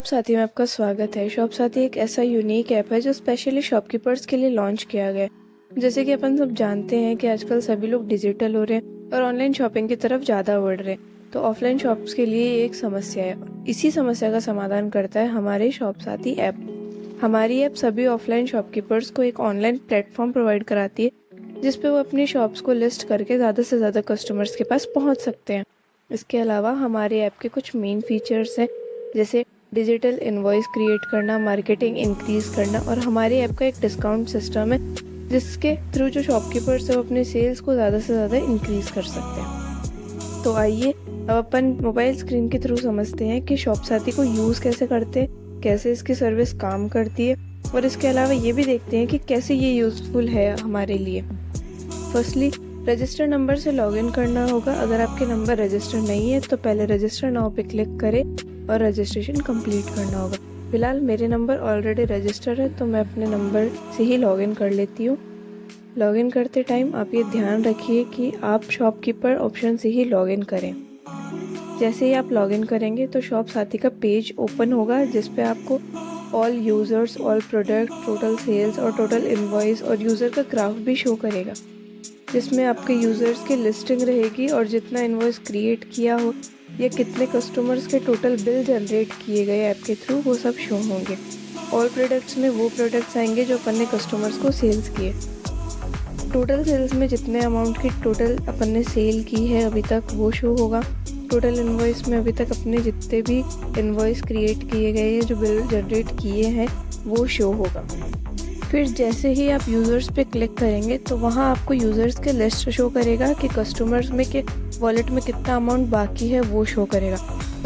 साथी में आपका स्वागत है। शॉप साथी एक ऐसा यूनिक ऐप है जो स्पेशली शॉपकीपर्स के लिए लॉन्च किया गया है। जैसे कि अपन सब जानते हैं कि आजकल सभी लोग डिजिटल हो रहे हैं और ऑनलाइन शॉपिंग की तरफ ज़्यादा बढ़ रहे हैं, तो ऑफलाइन शॉप्स के लिए ये एक समस्या है। इसी समस्या का समाधान करता है हमारे शॉप साथी ऐप। हमारी ऐप सभी ऑफलाइन शॉपकीपर्स को एक ऑनलाइन प्लेटफॉर्म प्रोवाइड कराती है जिसपे वो अपनी शॉप्स को लिस्ट करके ज़्यादा से ज़्यादा कस्टमर्स के पास पहुँच सकते हैं। इसके अलावा हमारे ऐप के कुछ मेन फीचर्स हैं, जैसे डिजिटल इनवॉइस क्रिएट करना, मार्केटिंग इंक्रीज करना, और हमारे ऐप का एक डिस्काउंट सिस्टम है जिसके थ्रू जो शॉपकीपर्स है वो अपने सेल्स को ज़्यादा से ज़्यादा इंक्रीज कर सकते हैं। तो आइए अब अपन मोबाइल स्क्रीन के थ्रू समझते हैं कि शॉप साथी को यूज़ कैसे करते हैं, कैसे इसकी सर्विस काम करती है, और इसके अलावा ये भी देखते हैं कि कैसे ये यूज़फुल है हमारे लिए। फर्स्टली रजिस्टर नंबर से लॉगिन करना होगा। अगर आपके नंबर रजिस्टर नहीं है तो पहले रजिस्टर नाउ पे क्लिक करें और रजिस्ट्रेशन कंप्लीट करना होगा। फिलहाल मेरे नंबर ऑलरेडी रजिस्टर है तो मैं अपने नंबर से ही लॉगिन कर लेती हूँ। लॉगिन करते टाइम आप ये ध्यान रखिए कि आप शॉपकीपर ऑप्शन से ही लॉगिन करें। जैसे ही आप लॉगिन करेंगे तो शॉप साथी का पेज ओपन होगा जिस पे आपको all users, all product, total sales और टोटल इनवॉइस और यूज़र का ग्राफ भी शो करेगा, जिसमें आपके यूज़र्स की लिस्टिंग रहेगी और जितना इनवॉइस क्रिएट किया हो या कितने कस्टमर्स के टोटल बिल जनरेट किए गए ऐप के थ्रू वो सब शो होंगे। ऑल प्रोडक्ट्स में वो प्रोडक्ट्स आएंगे जो अपन ने कस्टमर्स को सेल्स किए। टोटल सेल्स में जितने अमाउंट की टोटल अपन ने सेल की है अभी तक वो शो होगा। टोटल इनवॉइस में अभी तक अपने जितने भी इनवॉइस क्रिएट किए गए हैं, जो बिल जनरेट किए हैं, वो शो होगा। फिर जैसे ही आप यूज़र्स पे क्लिक करेंगे तो वहाँ आपको यूज़र्स के लिस्ट शो करेगा कि कस्टमर्स में के वॉलेट में कितना अमाउंट बाकी है वो शो करेगा,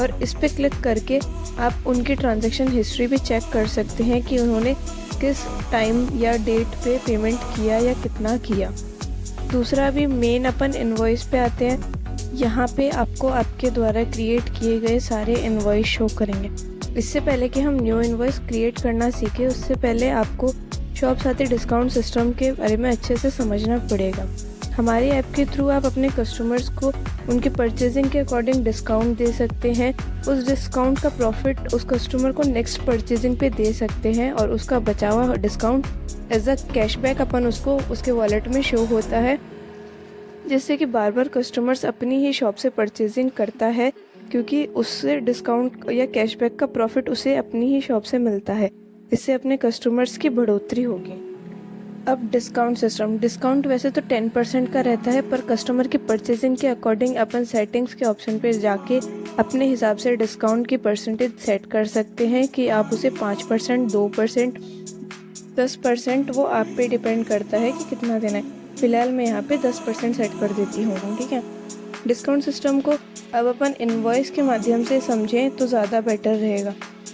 और इस पे क्लिक करके आप उनकी ट्रांजैक्शन हिस्ट्री भी चेक कर सकते हैं कि उन्होंने किस टाइम या डेट पे पेमेंट किया या कितना किया। दूसरा भी मेन अपन इनवॉइस पे आते हैं। यहाँ पे आपको आपके द्वारा क्रिएट किए गए सारे इनवॉइस शो करेंगे। इससे पहले कि हम न्यू इनवॉइस क्रिएट करना सीखें उससे पहले आपको शॉप साथी डिस्काउंट सिस्टम के बारे में अच्छे से समझना पड़ेगा। हमारे ऐप के थ्रू आप अपने कस्टमर्स को उनके परचेजिंग के अकॉर्डिंग डिस्काउंट दे सकते हैं। उस डिस्काउंट का प्रॉफिट उस कस्टमर को नेक्स्ट परचेजिंग पे दे सकते हैं, और उसका बचा हुआ डिस्काउंट एज अ कैशबैक अपन उसको उसके वॉलेट में शो होता है, जिससे कि बार बार कस्टमर्स अपनी ही शॉप से परचेजिंग करता है, क्योंकि उससे डिस्काउंट या कैशबैक का प्रॉफिट उसे अपनी ही शॉप से मिलता है। इससे अपने कस्टमर्स की बढ़ोतरी होगी। अब डिस्काउंट सिस्टम, डिस्काउंट वैसे तो 10% का रहता है, पर कस्टमर की परचेजिंग के अकॉर्डिंग अपन सेटिंग्स के ऑप्शन पे जाके अपने हिसाब से डिस्काउंट की परसेंटेज सेट कर सकते हैं कि आप उसे 5%, 2%, 10%, वो आप पे डिपेंड करता है कि कितना देना है। फिलहाल मैं यहाँ पे 10% सेट कर देती हूँ, ठीक है। डिस्काउंट सिस्टम को अब अपन इनवॉइस के माध्यम से समझें तो ज़्यादा बेटर रहेगा।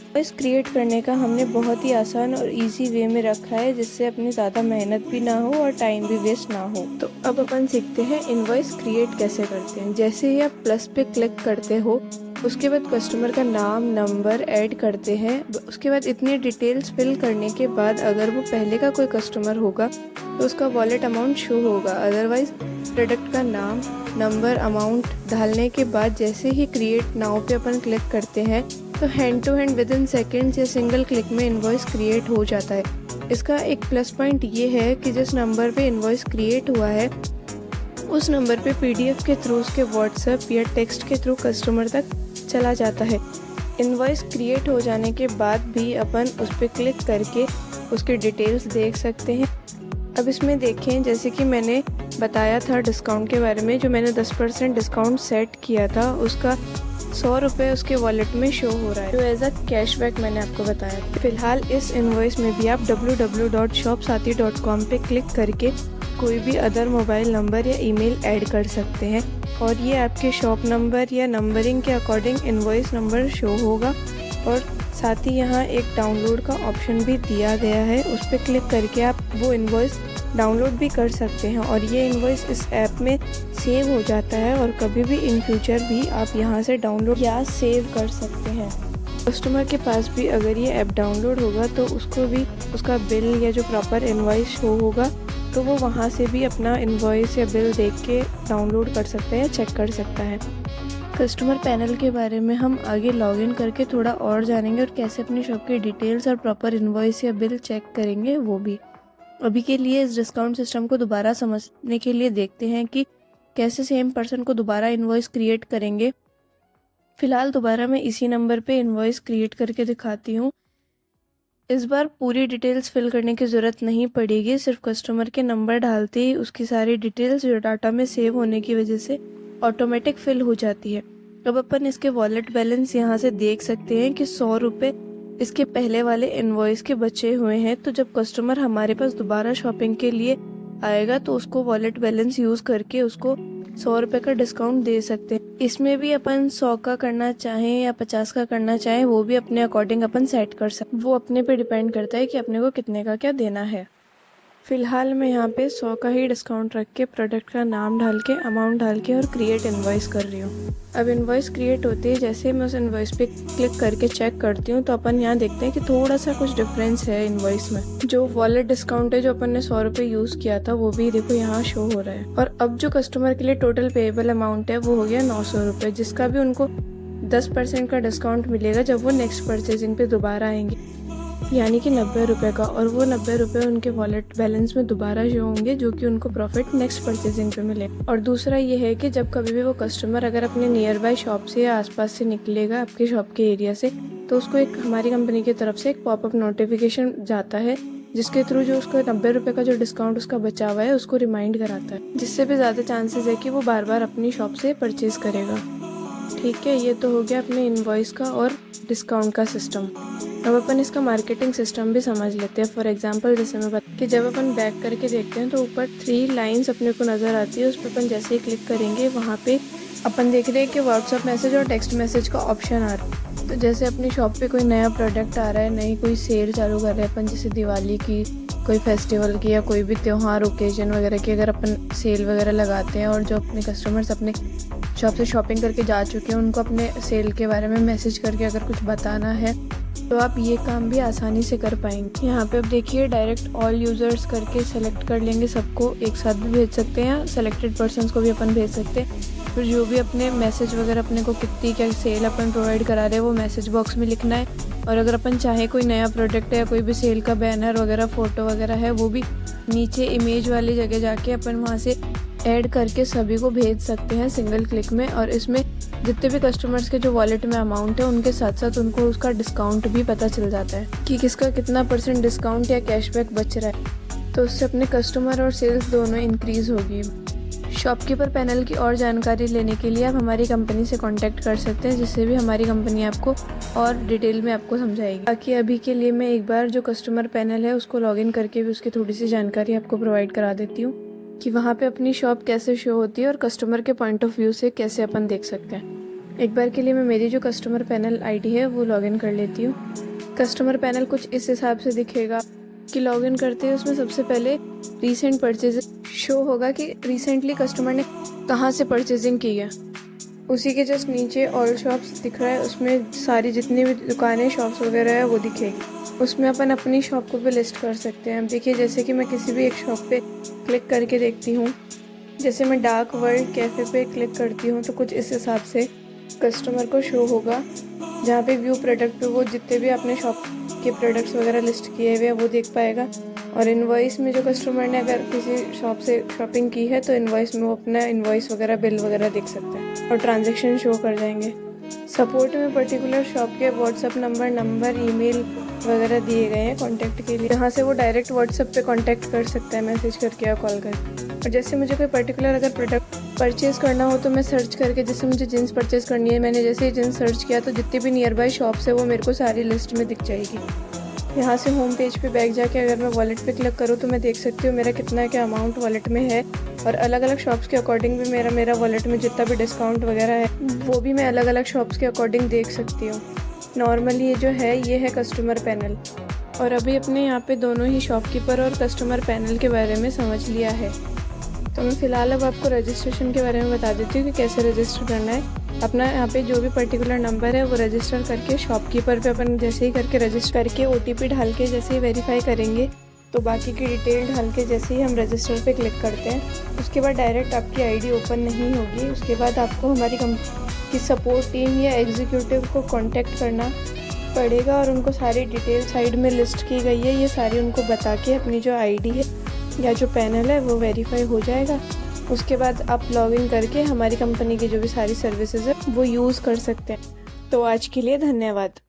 इनवॉइस क्रिएट करने का हमने बहुत ही आसान और इजी वे में रखा है, जिससे अपनी ज़्यादा मेहनत भी ना हो और टाइम भी वेस्ट ना हो। तो अब अपन सीखते हैं इनवॉइस क्रिएट कैसे करते हैं। जैसे ही आप प्लस पे क्लिक करते हो उसके बाद कस्टमर का नाम, नंबर ऐड करते हैं। उसके बाद इतनी डिटेल्स फिल करने के बाद अगर वो पहले का कोई कस्टमर होगा तो उसका वॉलेट अमाउंट शो होगा। अदरवाइज प्रोडक्ट का नाम, नंबर, अमाउंट डालने के बाद जैसे ही क्रिएट नाउ पे अपन क्लिक करते हैं तो hand to hand within seconds या सिंगल क्लिक में इनवॉइस क्रिएट हो जाता है। इसका एक प्लस पॉइंट ये है कि जिस नंबर पे इनवॉइस क्रिएट हुआ है उस नंबर पे पीडीएफ के थ्रू उसके व्हाट्सएप या टेक्स्ट के थ्रू कस्टमर तक चला जाता है। इनवॉइस क्रिएट हो जाने के बाद भी अपन उस पर क्लिक करके उसकी डिटेल्स देख सकते हैं। अब इसमें देखें, जैसे कि मैंने बताया था डिस्काउंट के बारे में, जो मैंने 10% डिस्काउंट सेट किया था उसका 100 रुपये उसके वॉलेट में शो हो रहा है, जो एज अ कैशबैक मैंने आपको बताया। फिलहाल इस इनवॉइस में भी आप www.shopsathi.com पे क्लिक करके कोई भी अदर मोबाइल नंबर या ईमेल ऐड कर सकते हैं, और ये आपके शॉप नंबर या नंबरिंग के अकॉर्डिंग इनवॉइस नंबर शो होगा। और साथ ही यहाँ एक डाउनलोड का ऑप्शन भी दिया गया है, उस पर क्लिक करके आप वो इनवॉइस डाउनलोड भी कर सकते हैं, और ये इनवॉइस इस ऐप में सेव हो जाता है और कभी भी इन फ्यूचर भी आप यहाँ से डाउनलोड या सेव कर सकते हैं। कस्टमर के पास भी अगर ये ऐप डाउनलोड होगा तो उसको भी उसका बिल या जो प्रॉपर इनवॉइस शो होगा तो वो वहाँ से भी अपना इनवॉइस या बिल देख के डाउनलोड कर सकता है या चेक कर सकता है। कस्टमर पैनल के बारे में हम आगे लॉगिन करके थोड़ा और जानेंगे और कैसे अपनी शॉप की डिटेल्स और प्रॉपर इनवॉइस या बिल चेक करेंगे वो भी। अभी के लिए इस डिस्काउंट सिस्टम को दोबारा समझने के लिए देखते हैं कि कैसे सेम पर्सन को दोबारा इनवॉइस क्रिएट करेंगे। फ़िलहाल दोबारा मैं इसी नंबर पे इनवॉइस क्रिएट करके दिखाती हूँ। इस बार पूरी डिटेल्स फिल करने की ज़रूरत नहीं पड़ेगी, सिर्फ कस्टमर के नंबर डालते ही उसकी सारी डिटेल्स जो डाटा में सेव होने की वजह से ऑटोमेटिक फिल हो जाती है। अब अपन इसके वॉलेट बैलेंस यहाँ से देख सकते हैं कि 100 रुपये इसके पहले वाले इनवॉइस के बचे हुए हैं। तो जब कस्टमर हमारे पास दोबारा शॉपिंग के लिए आएगा तो उसको वॉलेट बैलेंस यूज़ करके उसको 100 रुपये का डिस्काउंट दे सकते हैं। इसमें भी अपन 100 का करना चाहें या 50 का करना चाहें वो भी अपने अकॉर्डिंग अपन सेट कर सकते, वो अपने पे डिपेंड करता है कि अपने को कितने का क्या देना है। फ़िलहाल मैं यहाँ पे 100 का ही डिस्काउंट रख के प्रोडक्ट का नाम डाल के अमाउंट डाल के और क्रिएट इनवॉइस कर रही हूँ। अब इनवॉइस क्रिएट होती है, जैसे मैं उस इनवॉइस पे क्लिक करके चेक करती हूँ तो अपन यहाँ देखते हैं कि थोड़ा सा कुछ डिफरेंस है इनवॉइस में। जो वॉलेट डिस्काउंट है जो अपन ने 100 रुपये यूज़ किया था वो भी देखो यहाँ शो हो रहा है। और अब जो कस्टमर के लिए टोटल पेएबल अमाउंट है वो हो गया 900 रुपये, जिसका भी उनको 10% का डिस्काउंट मिलेगा जब वो नेक्स्ट परचेजिंग पे दोबारा आएंगे, यानी कि 90 रुपये का। और वो 90 रुपये उनके वॉलेट बैलेंस में दोबारा शो होंगे जो कि उनको प्रॉफिट नेक्स्ट परचेजिंग पे मिले। और दूसरा ये है कि जब कभी भी वो कस्टमर अगर अपने नियर बाय शॉप से या आसपास से निकलेगा आपके शॉप के एरिया से, तो उसको एक हमारी कंपनी की तरफ से एक पॉपअप नोटिफिकेशन जाता है जिसके थ्रू जो उसको 90 रुपये का जो डिस्काउंट उसका बचा हुआ है उसको रिमाइंड कराता है, जिससे भी ज़्यादा चांसेस है कि वो बार बार अपनी शॉप से परचेज करेगा। ठीक है, ये तो हो गया अपने इनवॉइस का और डिस्काउंट का सिस्टम। अब अपन इसका मार्केटिंग सिस्टम भी समझ लेते हैं। फॉर एग्जांपल जैसे मैं बता कि जब अपन बैक करके देखते हैं तो ऊपर 3 लाइंस अपने को नज़र आती है, उस पर अपन जैसे ही क्लिक करेंगे वहाँ पे अपन देख रहे हैं कि व्हाट्सअप मैसेज और टेक्स्ट मैसेज का ऑप्शन आ रहा है। तो जैसे अपनी शॉप पे कोई नया प्रोडक्ट आ रहा है, नई कोई सेल चालू कर रहे हैं अपन, जैसे दिवाली की, कोई फेस्टिवल की या कोई भी त्यौहार ओकेजन वगैरह की अगर अपन सेल वगैरह लगाते हैं और जो अपने कस्टमर्स अपने शॉप से शॉपिंग करके जा चुके हैं उनको अपने सेल के बारे में मैसेज करके अगर कुछ बताना है तो आप ये काम भी आसानी से कर पाएंगे। यहाँ पे अब देखिए डायरेक्ट ऑल यूज़र्स करके सेलेक्ट कर लेंगे, सबको एक साथ भी भेज सकते हैं, सेलेक्टेड पर्सन्स को भी अपन भेज सकते हैं। फिर जो भी अपने मैसेज वगैरह अपने को कितनी क्या सेल अपन प्रोवाइड करा रहे हैं वो मैसेज बॉक्स में लिखना है। और अगर अपन चाहे कोई नया प्रोडक्ट है या कोई भी सेल का बैनर वगैरह फ़ोटो वगैरह है वो भी नीचे इमेज वाली जगह जाके अपन वहाँ से ऐड करके सभी को भेज सकते हैं सिंगल क्लिक में। और इसमें जितने भी कस्टमर्स के जो वॉलेट में अमाउंट है उनके साथ साथ उनको उसका डिस्काउंट भी पता चल जाता है कि किसका कितना % डिस्काउंट या कैशबैक बच रहा है। तो उससे अपने कस्टमर और सेल्स दोनों इंक्रीज़ होगी। शॉपकीपर पैनल की और जानकारी लेने के लिए आप हमारी कंपनी से कांटेक्ट कर सकते हैं, जिससे भी हमारी कंपनी आपको और डिटेल में आपको समझाएगी। बाकी अभी के लिए मैं एक बार जो कस्टमर पैनल है उसको लॉगिन करके भी उसकी थोड़ी सी जानकारी आपको प्रोवाइड करा देती हूँ कि वहाँ पे अपनी शॉप कैसे शो होती है और कस्टमर के पॉइंट ऑफ व्यू से कैसे अपन देख सकते हैं। एक बार के लिए मैं मेरी जो कस्टमर पैनल आईडी है वो लॉगिन कर लेती हूँ। कस्टमर पैनल कुछ इस हिसाब से दिखेगा कि लॉगिन करते हैं उसमें सबसे पहले रीसेंट परचेज शो होगा कि रिसेंटली कस्टमर ने कहाँ से परचेजिंग की है। उसी के जस्ट नीचे ऑल शॉप्स दिख रहा है, उसमें सारी जितनी भी दुकानें शॉप्स वगैरह है वो दिखेगी। उसमें अपन अपनी शॉप को भी लिस्ट कर सकते हैं। अब देखिए जैसे कि मैं किसी भी एक शॉप पे क्लिक करके देखती हूँ, जैसे मैं डार्क वर्ल्ड कैफ़े पे क्लिक करती हूँ तो कुछ इस हिसाब से कस्टमर को शो होगा, जहाँ पे व्यू प्रोडक्ट पे वो जितने भी अपने शॉप के प्रोडक्ट्स वगैरह लिस्ट किए हुए हैं वो देख पाएगा। और इनवॉइस में जो कस्टमर ने अगर किसी शॉप से शॉपिंग की है तो इनवॉइस में वो अपना इनवॉइस वगैरह बिल वगैरह देख सकते हैं और ट्रांजैक्शन शो कर जाएंगे। सपोर्ट में पर्टिकुलर शॉप के व्हाट्सअप नंबर ईमेल वगैरह दिए गए हैं कॉन्टैक्ट के लिए, जहाँ से वो डायरेक्ट व्हाट्सअप पे कॉन्टैक्ट कर सकता है मैसेज करके या कॉल करके। और जैसे मुझे कोई पर्टिकुलर अगर प्रोडक्ट परचेज़ करना हो तो मैं सर्च करके, जैसे मुझे जीन्स परचेज़ करनी है, मैंने जैसे ही जीन्स सर्च किया तो जितनी भी नियर बाई शॉप्स है वो मेरे को सारी लिस्ट में दिख जाएगी। यहाँ से होम पेज पे बैक जाके अगर मैं वॉलेट पे क्लिक करूँ तो मैं देख सकती हूँ मेरा कितना क्या अमाउंट वॉलेट में है और अलग अलग शॉप्स के अकॉर्डिंग भी मेरा वॉलेट में जितना भी डिस्काउंट वगैरह है वो भी मैं अलग अलग शॉप्स के अकॉर्डिंग देख सकती हूँ। नॉर्मली ये जो है ये है कस्टमर पैनल। और अभी अपने यहाँ पे दोनों ही शॉपकीपर और कस्टमर पैनल के बारे में समझ लिया है, तो मैं फ़िलहाल अब आपको रजिस्ट्रेशन के बारे में बता देती हूँ कि कैसे रजिस्टर करना है। अपना यहाँ पे जो भी पर्टिकुलर नंबर है वो रजिस्टर करके शॉपकीपर पे अपन जैसे ही करके रजिस्टर करके OTP डाल के जैसे ही वेरीफाई करेंगे तो बाकी की डिटेल डाल के जैसे ही हम रजिस्टर पे क्लिक करते हैं उसके बाद डायरेक्ट आपकी आईडी ओपन नहीं होगी। उसके बाद आपको हमारी कि सपोर्ट टीम या एग्जीक्यूटिव को कांटेक्ट करना पड़ेगा और उनको सारी डिटेल साइड में लिस्ट की गई है। ये सारी उनको बता के अपनी जो आईडी है या जो पैनल है वो वेरीफाई हो जाएगा। उसके बाद आप लॉगिन करके हमारी कंपनी की जो भी सारी सर्विसेज है वो यूज़ कर सकते हैं। तो आज के लिए धन्यवाद।